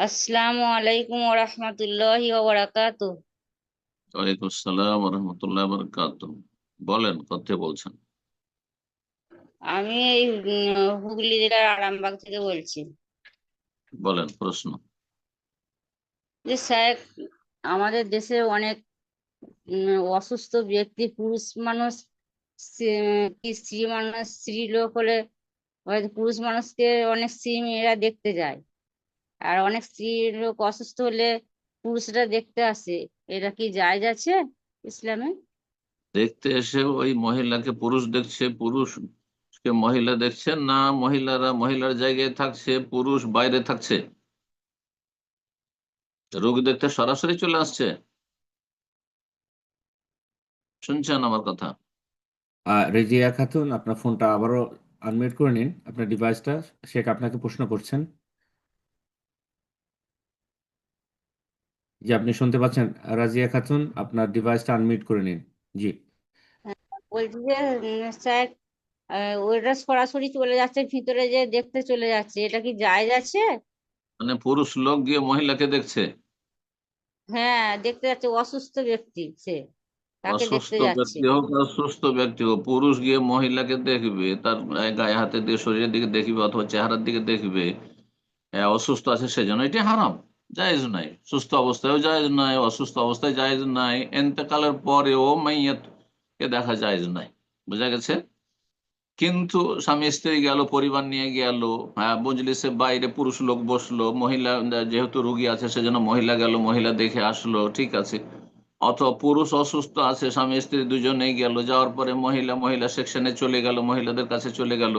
আসসালামু আলাইকুম ওয়া রাহমাতুল্লাহি ওয়া বারাকাতুহু। ওয়ালাইকুম আসসালাম রহমতুল্লাহ বরকাত। বলেন, কথা বলছেন। আমি এই হুগলি জেলার আরামবাগ থেকে বলছি। বলেন প্রশ্ন। যে স্যার, আমাদের দেশে অনেক অসুস্থ ব্যক্তি, পুরুষ মানুষ, কি স্ত্রী মানুষ, স্ত্রী লোক হলে হয়তো পুরুষ মানুষকে অনেক স্ত্রী মেয়েরা দেখতে যায়, আর অনেক স্ত্রী লোক অসুস্থ হলে পুরুষরা দেখতে আসে। এটা কি জায়েজ আছে ইসলামে? দেখতে এসে ওই মহিলাকে পুরুষ দেখছে, পুরুষকে মহিলা দেখছে না, মহিলারা মহিলার জায়গায় থাকছে, পুরুষ বাইরে থাকছে, রোগী দেখতে সরাসরি চলে আসছে। শুনছেন আমার কথা? রেজিয়া খাতুন, আপনার ফোনটা আবারও আনমিউট করে নিন, আপনার ডিভাইসটা। শেখ আপনাকে প্রশ্ন করছেন। জি, আপনি শুনতে পাচ্ছেন? রাজিয়া খাতুন, আপনার ডিভাইসটা আনমিউট করে নিন। জি। বলছি যে স্যার, ওইটা সরাসরি চলে যাচ্ছে, ভিতরে যে দেখতে চলে যাচ্ছে, এটা কি জায়েজ আছে? মানে পুরুষ লোক গিয়ে মহিলাকে দেখছে? হ্যাঁ, দেখতে যাচ্ছে, অসুস্থ ব্যক্তি সে, তাকে দেখতে অসুস্থ যাচ্ছে। ব্যক্তি হোক আর সুস্থ ব্যক্তি হোক, পুরুষ গিয়ে মহিলাকে দেখবে, তার গায়ে হাতে দিয়ে শরীরের দিকে দেখবে অথবা চেহারার দিকে দেখবে, অসুস্থ আছে সেজন্য এটি হারাম, জায়েজ নাই। সুস্থ অবস্থায়ও জায়েজ নাই, অসুস্থ অবস্থায় জায়েজ নাই, এন্তেকালের পরেও মাইয়াত কে দেখা জায়েজ নাই। বোঝা গেছে? কিন্তু স্বামী স্ত্রী গেল, পরিবার নিয়ে গেল, হ্যাঁ, মজলিসে বাইরে পুরুষ লোক বসলো, মহিলা যেহেতু রুগী আছে সেজন্য মহিলা গেল, মহিলা দেখে আসলো, ঠিক আছে। অথবা পুরুষ অসুস্থ আছে, স্বামী স্ত্রী দুজনেই গেল, যাওয়ার পরে মহিলা মহিলা সেকশনে চলে গেল, মহিলাদের কাছে চলে গেল,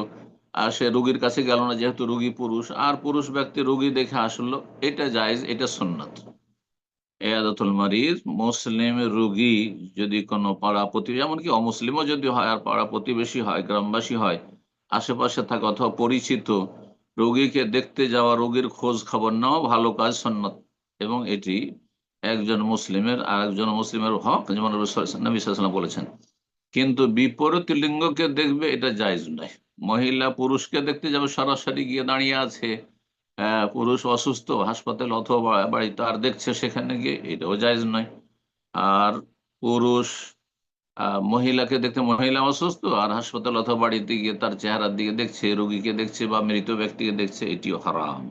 আর সে রুগীর কাছে গেল না যেহেতু রুগী পুরুষ, আর পুরুষ ব্যক্তি রুগী দেখে আসলো, এটা জায়েজ, এটা সুন্নাত। এয়াদাতুল মারিজ, মুসলিম রুগী যদি কোনো পাড়া প্রতিবেশী, এমনকি অমুসলিমও যদি হয় আর পাড়া প্রতিবেশী হয়, গ্রামবাসী হয়, আশেপাশে থাকে অথবা পরিচিত, রোগীকে দেখতে যাওয়া, রোগীর খোঁজ খবর নেওয়া ভালো কাজ, সুন্নাত। এবং এটি একজন মুসলিমের আর একজন মুসলিমের হক, যেমন নবী সাল্লাল্লাহু আলাইহি ওয়াসাল্লাম বলেছেন। কিন্তু বিপরীত লিঙ্গকে দেখবে, এটা জায়েজ নয়। মহিলা পুরুষকে দেখতে যাবে, সরাসরি গিয়ে দাঁড়িয়ে আছে, পুরুষ অসুস্থ হাসপাতাল অথবা বাড়িতে আর দেখছে, সেখানে গিয়ে, এটাও জায়েজ নয়। আর পুরুষ মহিলাকে দেখতে, মহিলা অসুস্থ আর হাসপাতাল অথবা বাড়িতে গিয়ে তার চেহারার দিকে দেখছে, রোগীকে দেখছে বা মৃত ব্যক্তিকে দেখছে, এটিও হারাম।